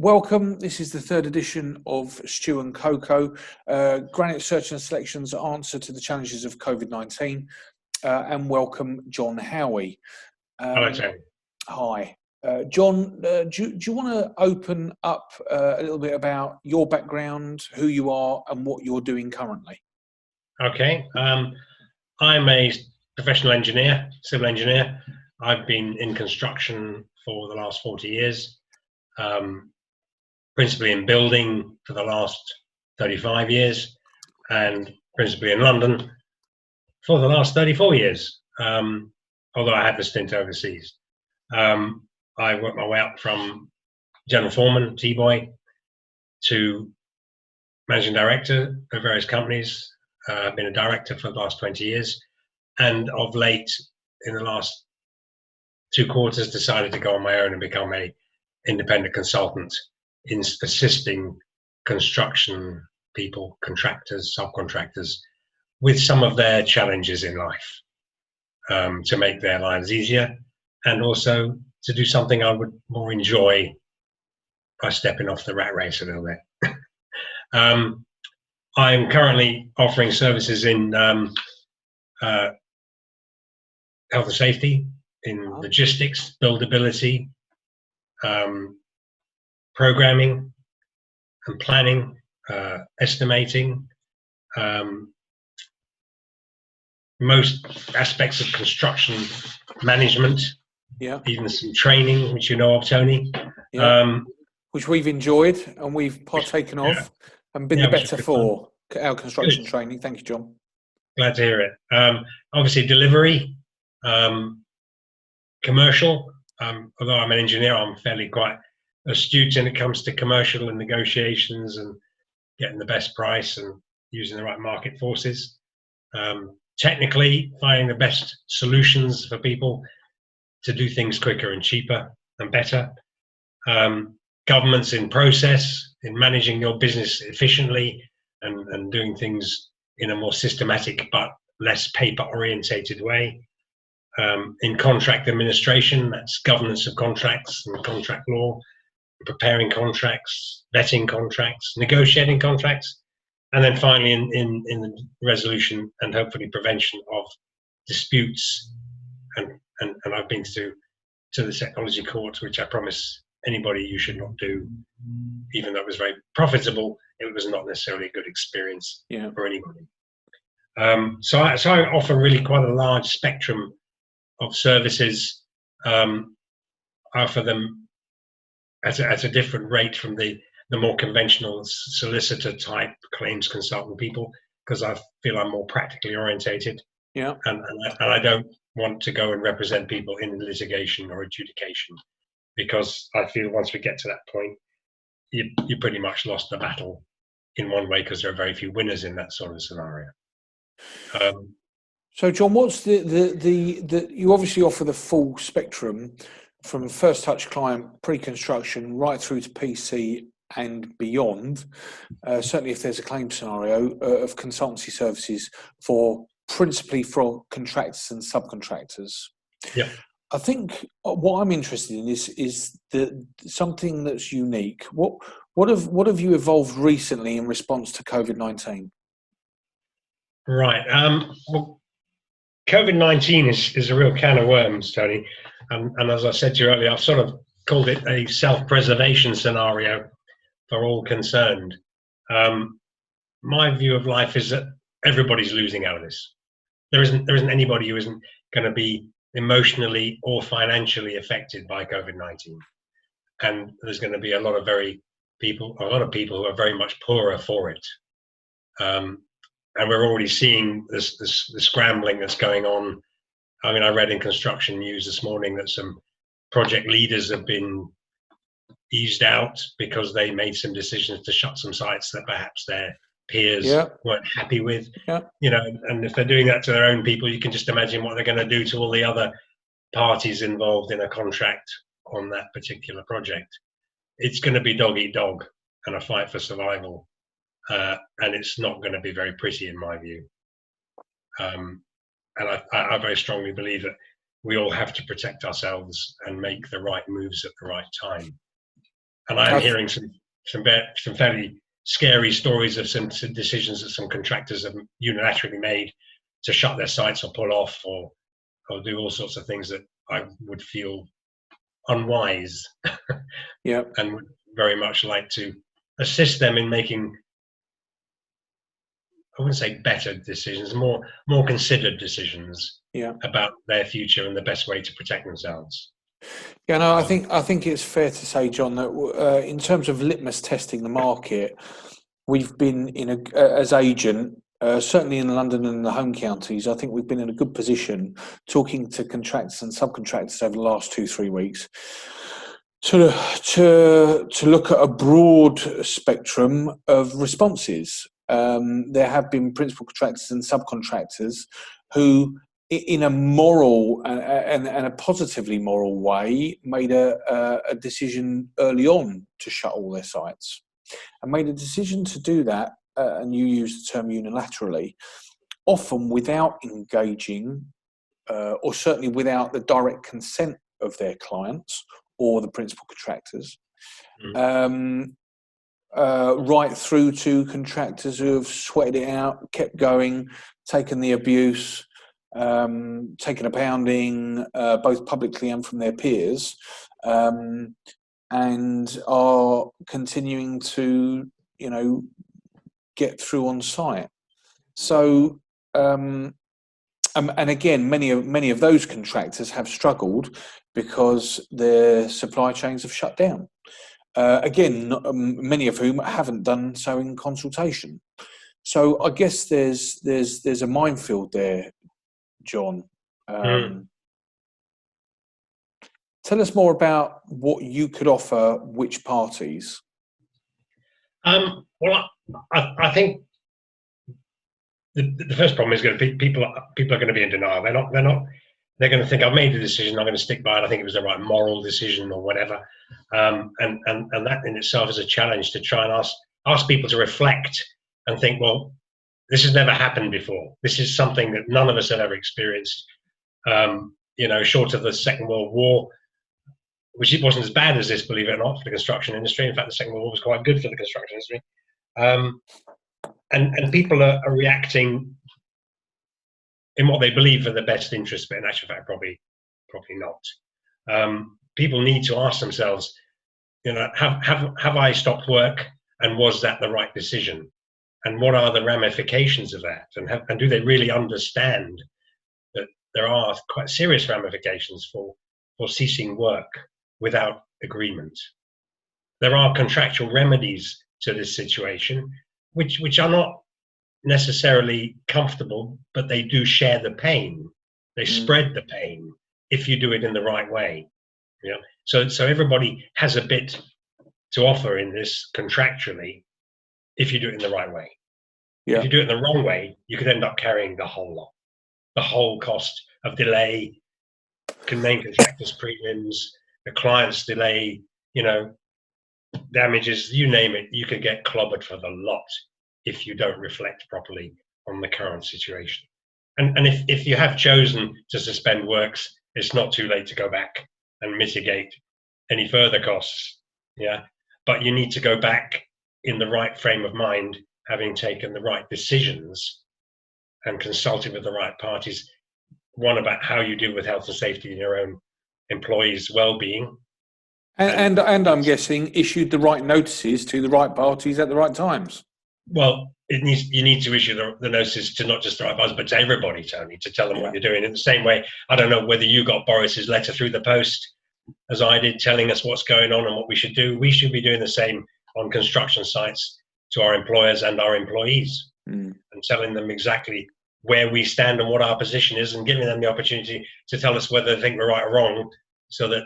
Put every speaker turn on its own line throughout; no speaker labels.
welcome. This is the third edition of Stu and Coco, Granite Search and Selection's answer to the challenges of COVID-19, and welcome John Howie.
Hello, Tony.
Hi. John, do you want to open up a little bit about your background, who you are, and what you're doing currently?
Okay. I'm a professional engineer, civil engineer. I've been in construction for the last 40 years, principally in building for the last 35 years, and principally in London for the last 34 years, although I had a stint overseas. I worked my way up from general foreman, T-boy, to managing director of various companies. I've been a director for the last 20 years, and of late, in the last 2 quarters, decided to go on my own and become a independent consultant in assisting construction people, contractors, subcontractors, with some of their challenges in life, to make their lives easier, and also to do something I would more enjoy by stepping off the rat race a little bit. I'm currently offering services in health and safety, in logistics, buildability, programming and planning, estimating, most aspects of construction management, even some training, which you know of, Tony.
Which we've enjoyed and we've partaken of and been the better for our construction training. Thank you, John.
Glad to hear it. Obviously, delivery, commercial. Although I'm an engineer, I'm fairly quite astute when it comes to commercial and negotiations and getting the best price and using the right market forces. Technically, finding the best solutions for people to do things quicker and cheaper and better. Governments in process, in managing your business efficiently and doing things in a more systematic but less paper-orientated way. In contract administration, that's governance of contracts and contract law, preparing contracts, vetting contracts, negotiating contracts, and then finally in the resolution and hopefully prevention of disputes. And I've been to the technology court, which I promise anybody you should not do, even though it was very profitable. It was not necessarily a good experience for anybody. So I offer really quite a large spectrum of services. I offer them at a different rate from the more conventional solicitor type claims consultant people, because I feel I'm more practically orientated. And I don't want to go and represent people in litigation or adjudication, because I feel once we get to that point, you pretty much lost the battle in one way, because there are very few winners in that sort of scenario.
So, John, what's the you obviously offer the full spectrum from first touch client, pre-construction, right through to PC and beyond. Certainly, if there's a claim scenario of consultancy services principally for contractors and subcontractors. I think what I'm interested in is something that's unique. What have you evolved recently in response to COVID-19?
Right. Well, COVID-19 is a real can of worms, Tony. And as I said to you earlier, I've sort of called it a self-preservation scenario for all concerned. My view of life is that everybody's losing out of this. There isn't anybody who isn't going to be emotionally or financially affected by COVID-19, and there's going to be a lot of people who are very much poorer for it. And we're already seeing the scrambling that's going on. I mean, I read in construction news this morning that some project leaders have been eased out because they made some decisions to shut some sites that perhaps their peers weren't happy with. And if they're doing that to their own people, you can just imagine what they're going to do to all the other parties involved in a contract on that particular project. It's going to be dog eat dog and a fight for survival, and it's not going to be very pretty in my view. And I very strongly believe that we all have to protect ourselves and make the right moves at the right time. And I am hearing some fairly scary stories of some decisions that some contractors have unilaterally made to shut their sites or pull off or do all sorts of things that I would feel unwise.
Yeah.
And would very much like to assist them in making, I wouldn't say better decisions, more considered decisions about their future and the best way to protect themselves.
Yeah, no, I think it's fair to say, John, that in terms of litmus testing the market, we've been as agent, certainly in London and the home counties. I think we've been in a good position talking to contractors and subcontractors over the last 2-3 weeks to look at a broad spectrum of responses. There have been principal contractors and subcontractors who, in a moral and a positively moral way, made a decision early on to shut all their sites, and made a decision to do that, and you use the term unilaterally, often without engaging, or certainly without the direct consent of their clients or the principal contractors, right through to contractors who have sweated it out, kept going, taken the abuse, taken a pounding, both publicly and from their peers, and are continuing to, get through on site. So, and again, many of those contractors have struggled because their supply chains have shut down. Again, many of whom haven't done so in consultation. So I guess there's a minefield there, John. Tell us more about what you could offer which parties.
Well, I think the first problem is going to be people are going to be in denial. They're going to think, I've made a decision, I'm going to stick by it, I think it was the right moral decision or whatever. And that in itself is a challenge to try and ask people to reflect and think, well, this has never happened before. This is something that none of us have ever experienced, short of the Second World War, which it wasn't as bad as this, believe it or not, for the construction industry. In fact, the Second World War was quite good for the construction industry. And people are reacting in what they believe are the best interest, but in actual fact, probably not. People need to ask themselves, have I stopped work, and was that the right decision? And what are the ramifications of that? And do they really understand that there are quite serious ramifications for ceasing work without agreement? There are contractual remedies to this situation, which are not necessarily comfortable, but they do share the pain. They spread the pain if you do it in the right way. So everybody has a bit to offer in this contractually if you do it in the right way. If you do it in the wrong way, you could end up carrying the whole lot, the whole cost of delay, main contractors' premiums, the client's delay, damages, you name it, you could get clobbered for the lot if you don't reflect properly on the current situation. And if you have chosen to suspend works, it's not too late to go back and mitigate any further costs. But you need to go back in the right frame of mind, having taken the right decisions and consulted with the right parties. One, about how you deal with health and safety in your own employees' well-being.
And I'm guessing issued the right notices to the right parties at the right times.
Well, you need to issue the notices to not just the right parties, but to everybody, Tony, to tell them what you're doing. In the same way, I don't know whether you got Boris's letter through the post, as I did, telling us what's going on and what we should do. We should be doing the same on construction sites to our employers and our employees, and telling them exactly where we stand and what our position is, and giving them the opportunity to tell us whether they think we're right or wrong, so that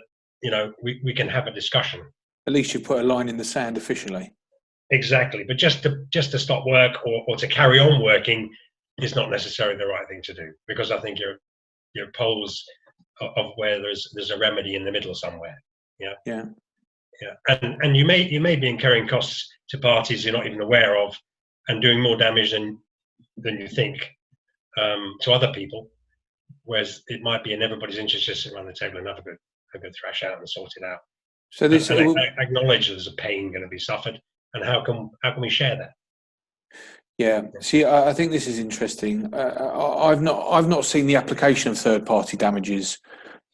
we can have a discussion.
At least you put a line in the sand officially.
Exactly, but just to stop work or to carry on working is not necessarily the right thing to do, because I think you're poles of where there's a remedy in the middle somewhere. And you may be incurring costs to parties you're not even aware of, and doing more damage than you think to other people. Whereas it might be in everybody's interest just to sit around the table and have a good thrash out and sort it out.
So this,
and acknowledge there's a pain going to be suffered, and how can we share that?
yeah. See, I think this is interesting. I've not seen the application of third-party damages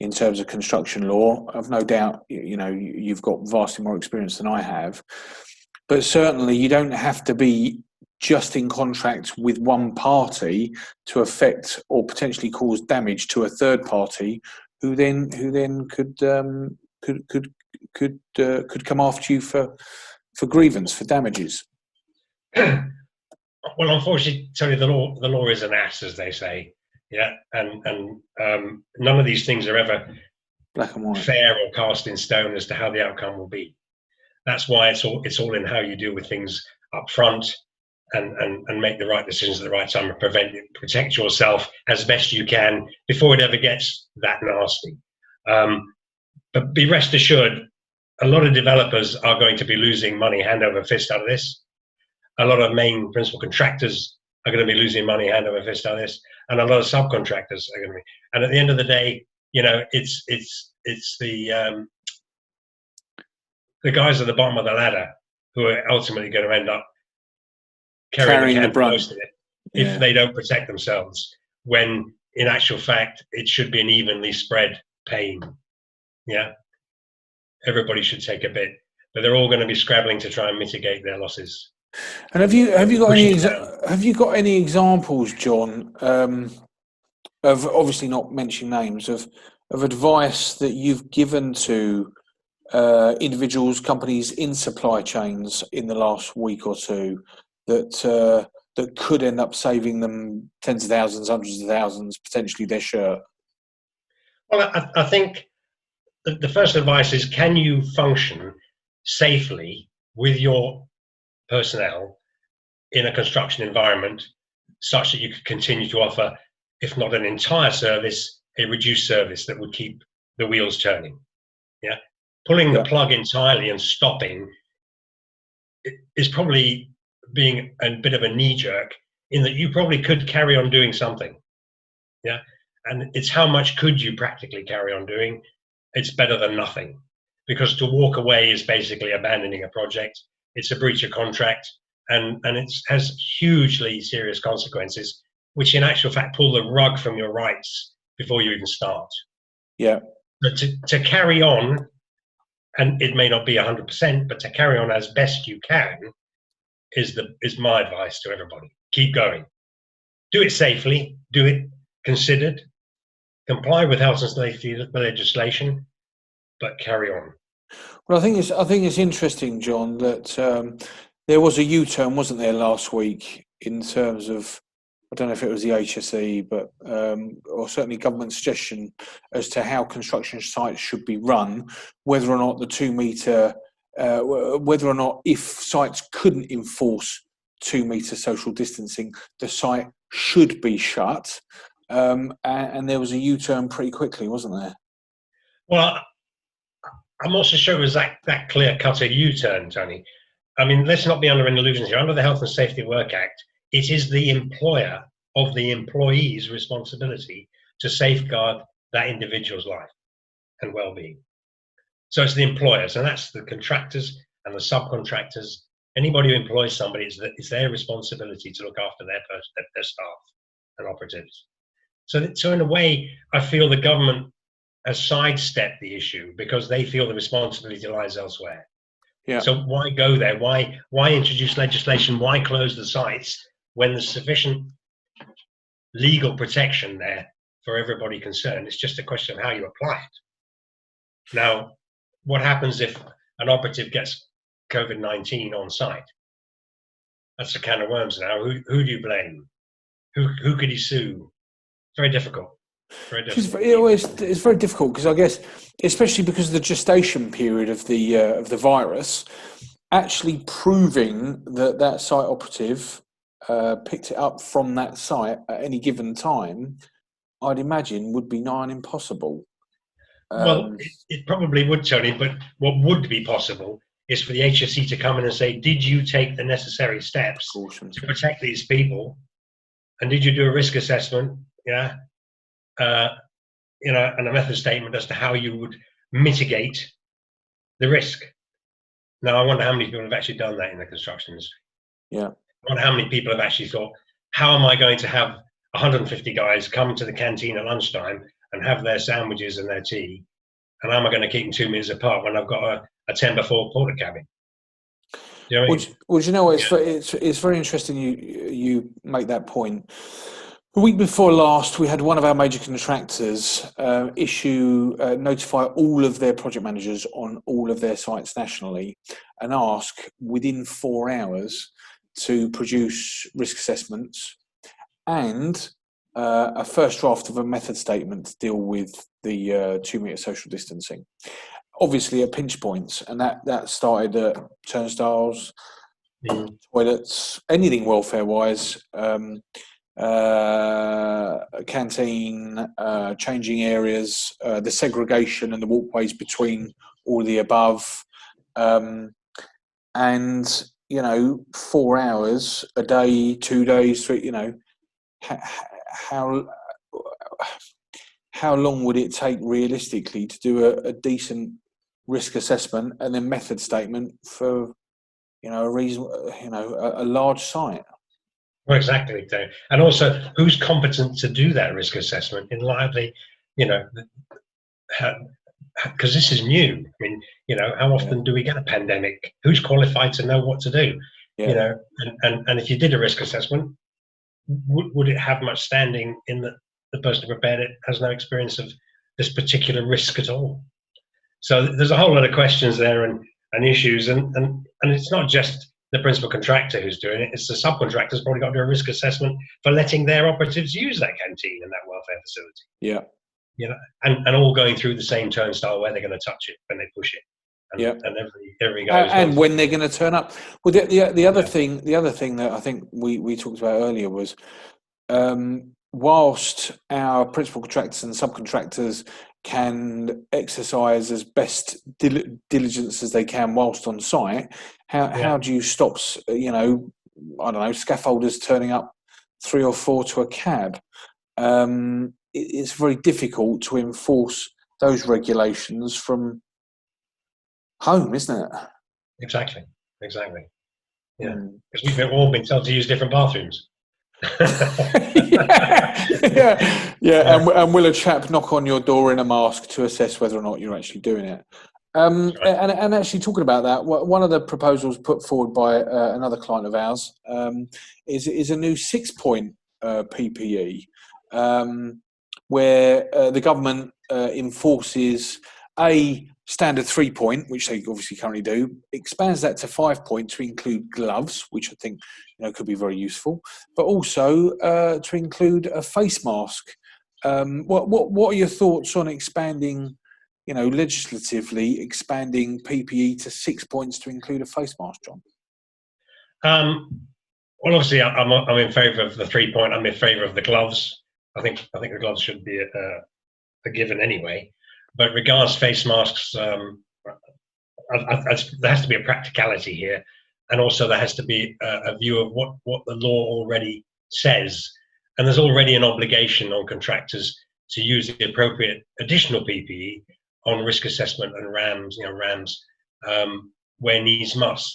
in terms of construction law. I've no doubt, you've got vastly more experience than I have, but certainly you don't have to be just in contract with one party to affect or potentially cause damage to a third party, who then could come after you for grievance, for damages.
Well, unfortunately, Tony, the law is an ass, as they say. Yeah, and none of these things are ever
black and white,
fair or cast in stone as to how the outcome will be. That's why it's all in how you deal with things up front, and make the right decisions at the right time, and protect yourself as best you can before it ever gets that nasty. But be rest assured, a lot of developers are going to be losing money hand over fist out of this. A lot of main principal contractors are going to be losing money hand over fist out of this, and a lot of subcontractors are going to be. And at the end of the day, it's the guys at the bottom of the ladder who are ultimately going to end up carrying the brunt most of it, if they don't protect themselves. When in actual fact, it should be an evenly spread pain. Yeah, everybody should take a bit, but they're all going to be scrabbling to try and mitigate their losses.
And have you got any examples, John, of, obviously not mentioning names, of advice that you've given to individuals, companies in supply chains in the last week or two that could end up saving them tens of thousands, hundreds of thousands, potentially their shirt?
Well, I think the first advice is, can you function safely with your personnel in a construction environment such that you could continue to offer, if not an entire service, a reduced service that would keep the wheels turning? Yeah, pulling the plug entirely and stopping is probably being a bit of a knee jerk, in that you probably could carry on doing something. Yeah, and it's how much could you practically carry on doing. It's better than nothing, because to walk away is basically abandoning a project. It's a breach of contract, and it has hugely serious consequences, which in actual fact pull the rug from your rights before you even start.
Yeah.
But to carry on, and it may not be 100%, but to carry on as best you can is my advice to everybody. Keep going. Do it safely. Do it considered. Comply with health and safety legislation, but carry on.
Well, I think it's interesting, John, that there was a U-turn, wasn't there, last week, in terms of, I don't know if it was the HSE, but or certainly government suggestion as to how construction sites should be run, whether or not the 2 metre, whether or not, if sites couldn't enforce 2 metre social distancing, the site should be shut. And there was a U-turn pretty quickly, wasn't there?
Well, I'm not so sure it was that clear-cut a U-turn, Tony. I mean, let's not be under any illusions here. Under the Health and Safety Work Act, it is the employer of the employee's responsibility to safeguard that individual's life and well-being. So it's the employers, and that's the contractors and the subcontractors. Anybody who employs somebody, it's their responsibility to look after their staff and operatives. So in a way, I feel the government has sidestepped the issue because they feel the responsibility lies elsewhere. Yeah. So why go there? Why introduce legislation? Why close the sites when there's sufficient legal protection there for everybody concerned? It's just a question of how you apply it. Now, what happens if an operative gets COVID-19 on site? That's a can of worms now. Who do you blame? Who could he sue? It's very difficult.
It's very difficult because I guess, especially because of the gestation period of the virus, actually proving that site operative picked it up from that site at any given time, I'd imagine would be nigh on impossible.
Well, it probably would, Tony, but what would be possible is for the HSE to come in and say, did you take the necessary steps to protect these people? And did you do a risk assessment? Yeah. And a method statement as to how you would mitigate the risk. Now, I wonder how many people have actually done that in the construction industry.
Yeah.
I wonder how many people have actually thought, how am I going to have 150 guys come to the canteen at lunchtime and have their sandwiches and their tea, and how am I going to keep them 2 meters apart when I've got a 10x4 porta cabin? Do you know what I mean?
Well, you know what? It's very interesting you make that point. The week before last, we had one of our major contractors notify all of their project managers on all of their sites nationally and ask within 4 hours to produce risk assessments and a first draft of a method statement to deal with the 2 metre social distancing. Obviously at pinch points, and that started at turnstiles, toilets, anything welfare-wise, canteen, changing areas, the segregation and the walkways between all the above, and 4 hours a day, 2 days, 3. How long would it take realistically to do a decent risk assessment and then method statement for a large site?
Well, exactly, Dave. And also, who's competent to do that risk assessment in light of because this is new. I mean, how often do we get a pandemic? Who's qualified to know what to do?
Yeah.
And if you did a risk assessment, would it have much standing in that the person who prepared it has no experience of this particular risk at all? So there's a whole lot of questions there and issues, and it's not just the principal contractor who's doing it, it's the subcontractors probably got to do a risk assessment for letting their operatives use that canteen and that welfare facility.
Yeah.
And all going through the same turnstile where they're going to touch it when they push it. And,
yeah.
And everything goes
and when they're going to turn up. Well, the other thing that I think we talked about earlier was whilst our principal contractors and subcontractors can exercise as best diligence as they can whilst on site, how do you stop scaffolders turning up 3 or 4 to a cab? It's very difficult to enforce those regulations from home, isn't it?
Exactly. Yeah, because we've all been told to use different bathrooms.
yeah. And will a chap knock on your door in a mask to assess whether or not you're actually doing it? And actually talking about that, one of the proposals put forward by another client of ours is a new 6-point PPE, where the government enforces a standard 3-point, which they obviously currently do, expands that to 5-point to include gloves, which I think could be very useful, but also to include a face mask. What are your thoughts on expanding, legislatively expanding PPE to 6 points to include a face mask, John?
Well, obviously, I'm in favour of the 3-point. I'm in favour of the gloves. I think the gloves should be a given anyway. But regards face masks, there has to be a practicality here, and also there has to be a view of what the law already says. And there's already an obligation on contractors to use the appropriate additional PPE on risk assessment and RAMs, where needs must.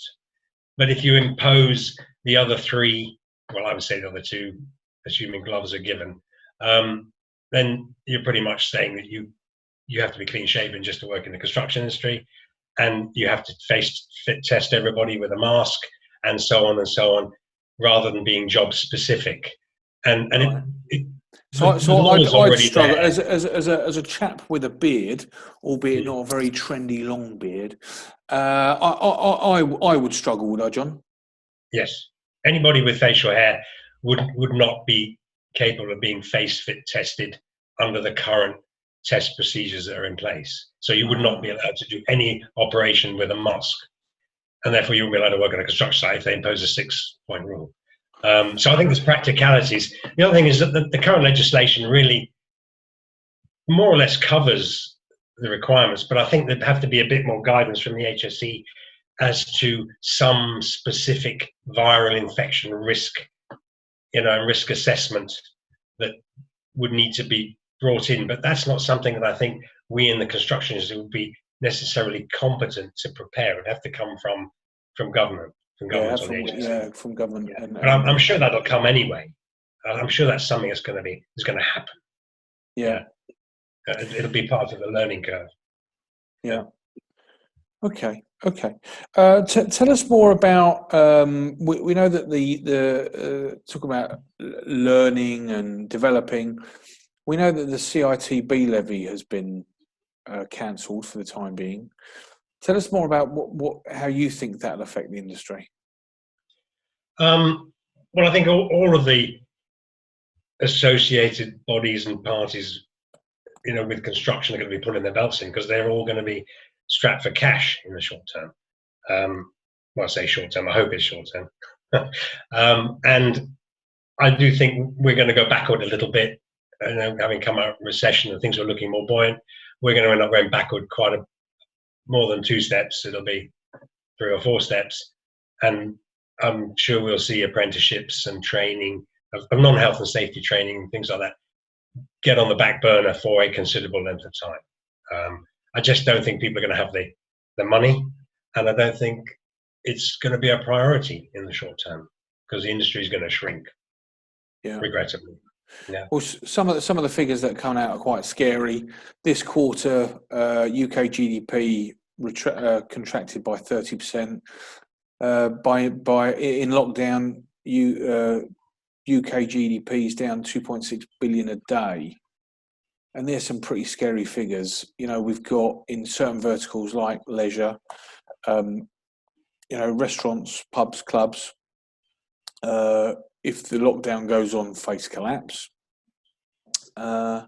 But if you impose the other 3, well, I would say the other 2, assuming gloves are given, then you're pretty much saying that you have to be clean shaven just to work in the construction industry, and you have to fit test everybody with a mask, and so on, rather than being job specific. And I'd
struggle as a chap with a beard, albeit not a very trendy long beard. I would struggle, would I, John?
Yes, anybody with facial hair would not be capable of being face fit tested under the current test procedures that are in place. So you would not be allowed to do any operation with a mask, and therefore you wouldn't be allowed to work on a construction site if they impose a 6-point rule. So I think there's practicalities. The other thing is that the current legislation really more or less covers the requirements, but I think there'd have to be a bit more guidance from the HSE as to some specific viral infection risk, risk assessment that would need to be brought in. But that's not something that I think we in the construction industry would be necessarily competent to prepare. It would have to come from government, from
Yeah,
government on the agency.
from government.
Yeah.
And,
But I'm sure that'll come anyway. I'm sure that's something that's going to happen.
yeah.
It'll be part of the learning curve.
Yeah. Okay. Tell us more about. We know that the talk about learning and developing. We know that the CITB levy has been cancelled for the time being. Tell us more about how you think that'll affect the industry.
Well, I think all of the associated bodies and parties, with construction, are going to be putting their belts in, because they're all going to be strapped for cash in the short term. Well, I say short term, I hope it's short term. And I do think we're going to go backward a little bit, and having come out of recession and things were looking more buoyant, we're going to end up going backward more than 2 steps. It'll be 3 or 4 steps, and I'm sure we'll see apprenticeships and training of non-health and safety training and things like that get on the back burner for a considerable length of time. I just don't think people are going to have the money, and I don't think it's going to be a priority in the short term, because the industry is going to shrink.
Yeah,
regrettably. Yeah.
Well, some of the figures that come out are quite scary. This quarter, UK GDP contracted by 30%. In lockdown, UK GDP is down 2.6 billion a day, and there's some pretty scary figures. We've got in certain verticals like leisure, restaurants, pubs, clubs. If the lockdown goes on, face collapse. And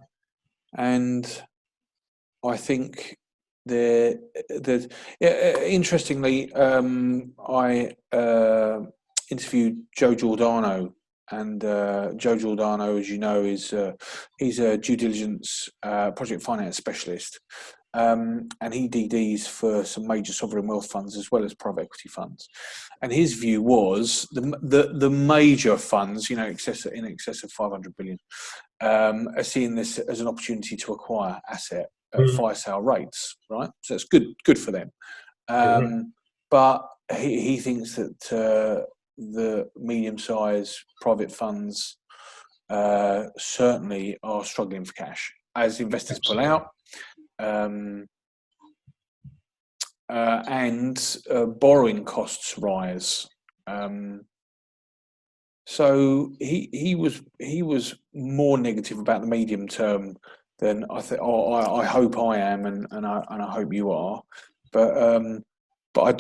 I think interestingly, I interviewed Joe Giordano, and Joe Giordano, as you know, he's a due diligence project finance specialist, and he DDs for some major sovereign wealth funds as well as private equity funds. And his view was the major funds, in excess of 500 billion, are seeing this as an opportunity to acquire asset at fire sale rates, right? So it's good for them. But he thinks that the medium-sized private funds certainly are struggling for cash as investors pull out, and borrowing costs rise. So he was more negative about the medium term than I think. I hope I am, and I hope you are. But I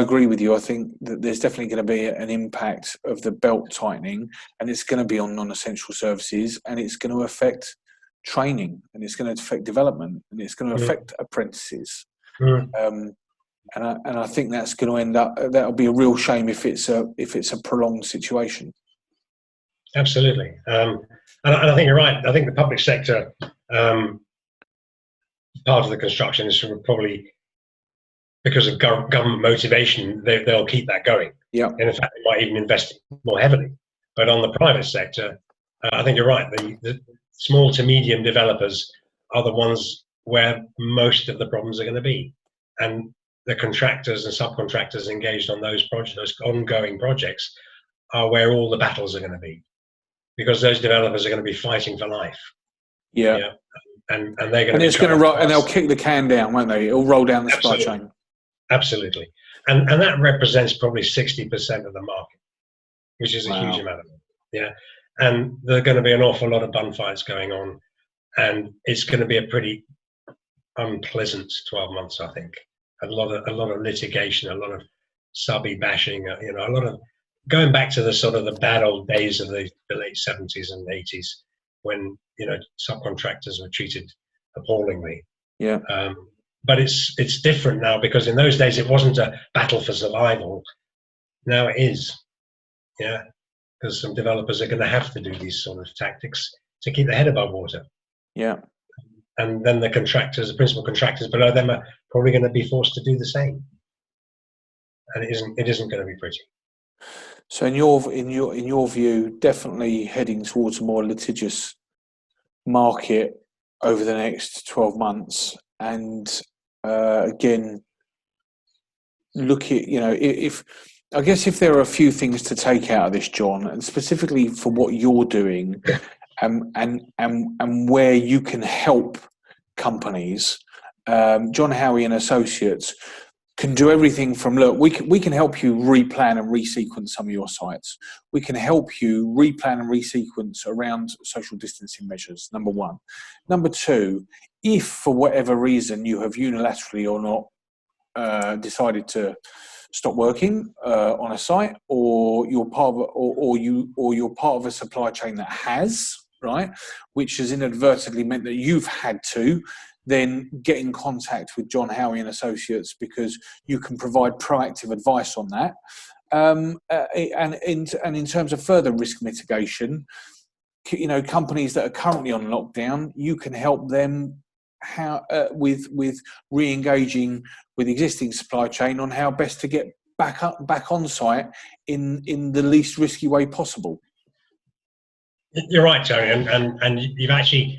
agree with you. I think that there's definitely going to be an impact of the belt tightening, and it's going to be on non-essential services, and it's going to affect training, and it's going to affect development, and it's going to affect apprentices. And I think that's going to end up. That'll be a real shame if it's a prolonged situation.
Absolutely, and I think you're right. I think the public sector, part of the construction is probably because of government motivation. They'll keep that going.
Yeah,
and in fact, they might even invest more heavily. But on the private sector, I think you're right. The small to medium developers are the ones where most of the problems are going to be, and the contractors and subcontractors engaged on those projects, those ongoing projects, are where all the battles are going to be, because those developers are going to be fighting for life.
Yeah.
And they're going
and
to.
It's going to roll, and they'll kick the can down, won't they? It'll roll down the supply chain.
Absolutely, and that represents probably 60% of the market, which is a huge amount of it. Yeah, and there are going to be an awful lot of bun fights going on, and it's going to be a pretty unpleasant 12 months, I think. A lot of litigation, a lot of subby bashing, a lot of going back to the sort of the bad old days of the late 70s and 80s, when subcontractors were treated appallingly.
Yeah.
But it's different now, because in those days it wasn't a battle for survival. Now it is. Yeah, because some developers are going to have to do these sort of tactics to keep their head above water.
Yeah.
And then the principal contractors below them, are probably going to be forced to do the same. And it isn't going to be pretty.
So in your view, definitely heading towards a more litigious market over the next 12 months, and again, look at, if I guess if there are a few things to take out of this, John, and specifically for what you're doing, and where you can help companies, John Howie and Associates can do everything from, look, we can help you replan and resequence some of your sites. We can help you replan and resequence around social distancing measures, number one. Number two, if for whatever reason you have unilaterally or not decided to stop working on a site, or you're part of, or you're part of a supply chain that has, right, which has inadvertently meant that you've had to, then get in contact with John Howie and Associates, because you can provide proactive advice on that. And in terms of further risk mitigation, companies that are currently on lockdown, you can help them with re-engaging with existing supply chain on how best to get back on site in the least risky way possible.
You're right, Tony, and you've actually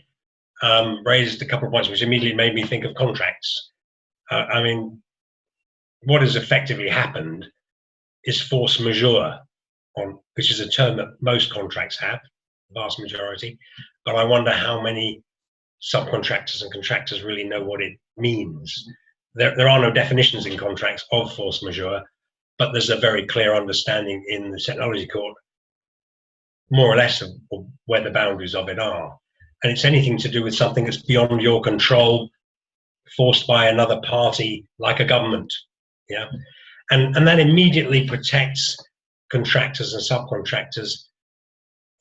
raised a couple of points which immediately made me think of contracts. I mean, what has effectively happened is force majeure, which is a term that most contracts have, the vast majority, but I wonder how many subcontractors and contractors really know what it means. There are no definitions in contracts of force majeure, but there's a very clear understanding in the technology court, more or less, of where the boundaries of it are. And it's anything to do with something that's beyond your control, forced by another party, like a government. Yeah, and that immediately protects contractors and subcontractors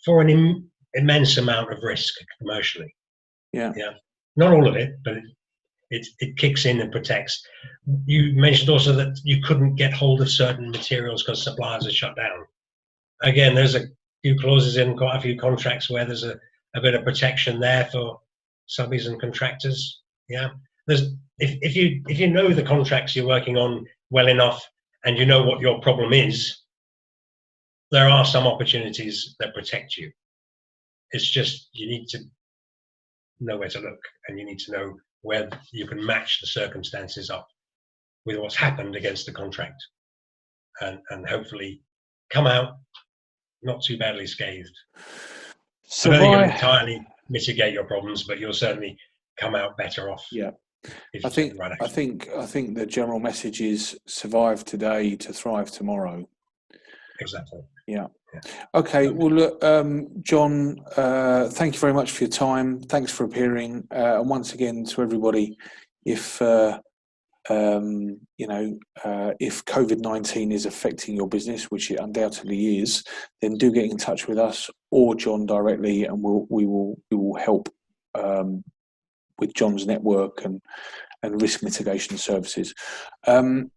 for an immense amount of risk commercially.
Yeah,
not all of it, but it kicks in and protects. You mentioned also that you couldn't get hold of certain materials because suppliers are shut down. Again, there's a few clauses in quite a few contracts where there's a bit of protection there for subbies and contractors. Yeah, if you know the contracts you're working on well enough and you know what your problem is, there are some opportunities that protect you. It's just you need to know where to look, and you need to know where you can match the circumstances up with what's happened against the contract, and hopefully come out not too badly scathed. So I don't think you'll entirely mitigate your problems, but you'll certainly come out better off.
Yeah, I think the general message is survive today to thrive tomorrow.
Exactly.
Yeah. Okay. Well, look, John, thank you very much for your time. Thanks for appearing. And once again, to everybody, if if COVID-19 is affecting your business, which it undoubtedly is, then do get in touch with us or John directly, and we will help with John's network and risk mitigation services. John,